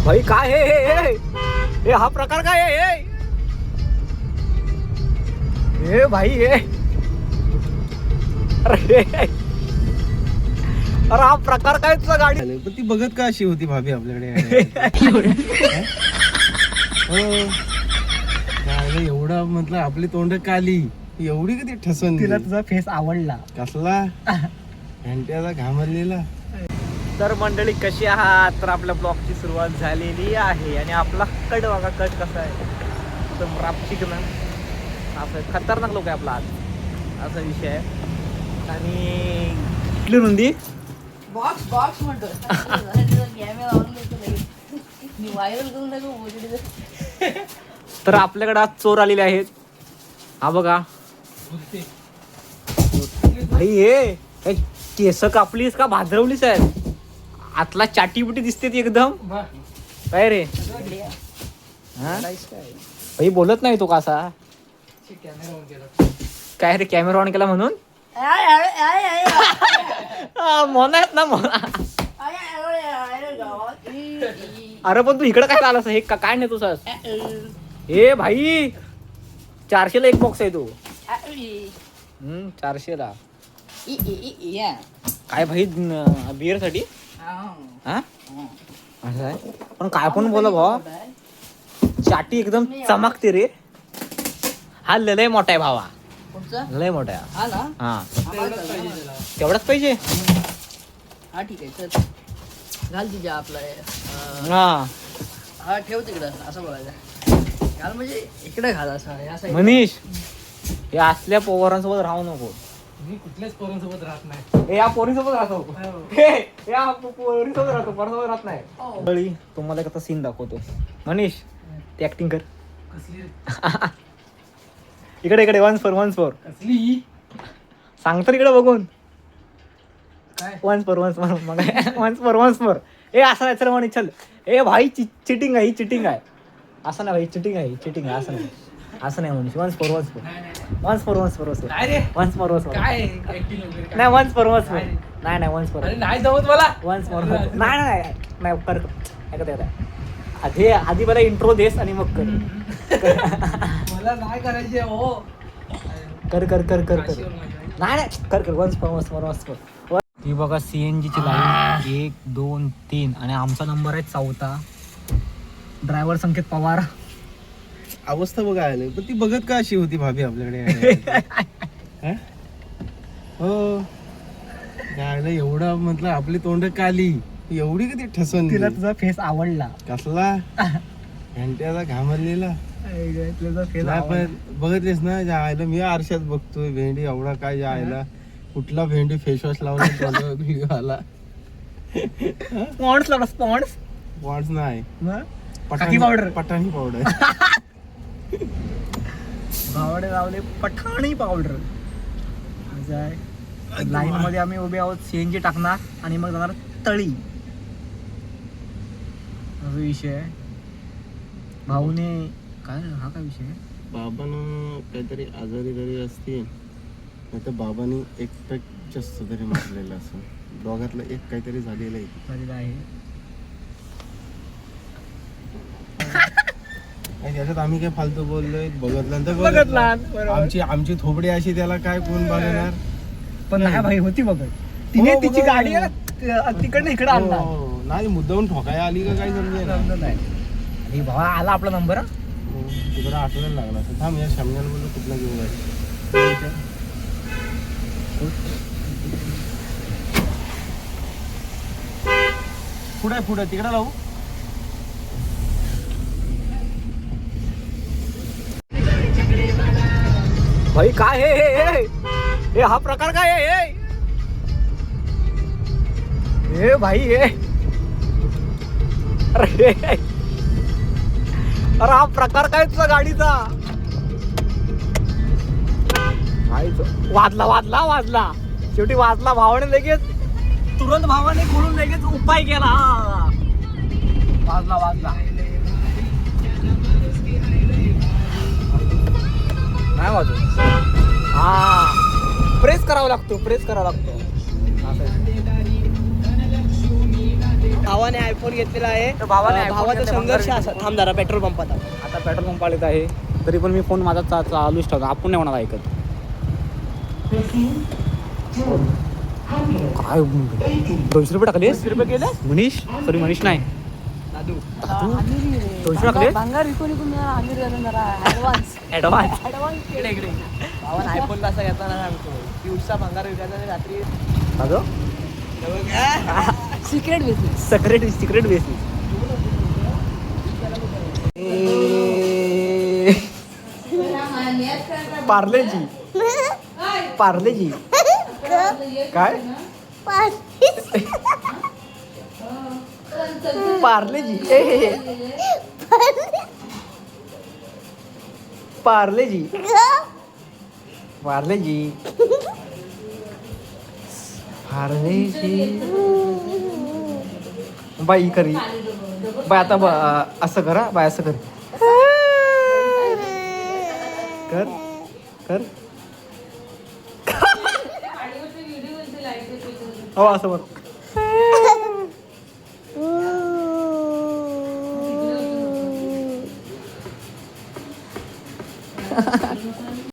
भाई काय हे हा प्रकार काय आहे हे भाई हे अरे हा प्रकार काय तुझा गाडी पण ती बघत का अशी होती भाभी आपल्याकडे एवढा म्हटलं आपली तोंड काली एवढी कधी ठसन तिला तुझा फेस आवडला कसला घंट्याला घामरलेला. तर मंडळी कशी आहात. तर आपल्या ब्लॉगची सुरुवात झालेली आहे आणि आपला कट बघा कट कसा आहे एकदम रापचिक ना असं खतरनाक लोक आहे आपला आज असा विषय आहे. आणि कुठली रुंदी बॉक्स बॉक्स म्हणतो व्हायरल करून टाकू. तर आपल्याकडे आज चोर आलेले आहेत. हा बघा भाई हे केस कापलीस का भाजरवलीस आहे आतला चाटी बुटी दिसते ती एकदम काय रे हा भाई बोलत नाही तो कसा काय रे कॅमेरा ऑन केला म्हणून मोना आहेत ना मोना. अरे पण तू इकडे काय आलास हे काय नाही तुझं हे भाई 400 ला एक बॉक्स आहे तो 400 ला काय भाई बिअर साठी हा असं आहे. पण काय पण बोला भावा चाटी एकदम चमकते रे. हा लय मोठा आहे भावा लय मोठा आहे. हा तेवढाच पाहिजे. हा ठीक आहे चल घाल तिच्या आपला हा हा ठेव तिकडं असं बोलायचं घाल म्हणजे इकडे घाल असं मनीष हे असल्या पोरांसोबत राहू नको. मी कुठल्याच पोरांसोबत राहत नाही. हे या पोरीसोबत राहतो या पोरीसोबत राहतो पोरांसोबत राहत नाही. तुम्हाला एक आता सीन दाखवतो. मनीष ते ऍक्टिंग कर कसली इकडे इकडे वन्स फॉर कसली सांगतो इकडे बघून काय वन्स फॉर ए असं नाही चल म्हणे चल ए भाई चिटिंग आहे ही चिटिंग आहे असं नाही भाई चिटिंग आहे चिटिंग आहे असं नाही मनीष वन्स फॉर काय नाही ऍक्टिंग वगैरे नाही वन्स फॉर नाही वन्स फॉर नाही जमत मला. वन्स फॉर नाही कर ऐकत आधी मला इंट्रो देस आणि मग कर मला नाही करायचे हो. कर नाही कर वन्स फॉर ही बघा CNG ची लाईन 1 2 3 आणि आमचा नंबर आहे 4था. ड्रायव्हर संकेत पवार. अवस्था बघा आले पण ती बघत का अशी होती भाभी आपल्याकडे हो गायला एवढा म्हटलं आपली तोंड काली एवढी कधी ठसन तिला तुझा फेस आवडला कसला घंट्याला घामरलेला. तुझा फेस पण बघितलेस ना ज्या आयला मी आरशात बघतोय भेंडी एवढा काय ज्या आयला कुठला भेंडी फेसवॉश लावला व्हिडिओ आला. स्पॉन्स लावला स्पॉन्स वॉन्स नाही पठाणी पावडर भावडे लावले पठाणी पावडर. लाईन मध्ये आम्ही उभे आहोत. CNG टाकणार आणि मग जाणार तळी असा विषय आहे. भाऊने काय हा काय विषय आहे. बाबांना काहीतरी आजारी जरी असतील नाही तर बाबांनी एक पॅक जास्त तरी मारलेलं असं दोघातलं एक काहीतरी झालेलं आहे. त्याच्यात आम्ही काय फालतू बोललोय बघितल्यानंतर आमची थोबडी अशी त्याला काय कोण बघणार. पण नाही भाई होती बघत तिने हो, तिची बघा. गाडी तिकडनं इकडे आणला हो, नाही मुद्दाहून ठोकाय आली का काय समजेल अरे भावा आला आपला नंबर. तिकडं आठवड्याला लागला असं थांब या शामण्याला कुठला घेऊन जायचं. पुढे तिकडे लावू. भाई काय हे हा प्रकार काय आहे हे भाई हे अरे हा प्रकार काय तुझा गाडीचा वाजला शेवटी वाजला. भावाने लगेच तुरंत भावाने खोलून लगेच उपाय केला. वाजला नाही वाजू हा प्रेस करावा लागतो भावाने आयफोन घेतलेला आहे. तर भावाने iPhone भावाचा घेतला, संघर्ष भंगार असा. थांब जरा पेट्रोल पंपात. आता पेट्रोल पंप आलेत आहे तरी पण मी फोन माझा चालूच ठेवतो. आपण नाही म्हणा ऐकत. काय 200 रुपये टाकले? 200 रुपये केले? मनीष सॉरी मनीष नाही दादू. 200 टाकले भांगार विकून विकून आमिर झालो जरा ऍडव्हान्स ऍडव्हान्स. इकडे इकडे. भावाने आयफोन कसा घेतला ना सांगतो. दिवसा भंगार विकायचा आणि रात्री secret business. Secret basis. Parle G Parle G काय पार्लेजी पार्लेजी पार्लेजी पार्लेजी बाई करी बाय आता असं करा बाय असं कर कर कर हो असं बघ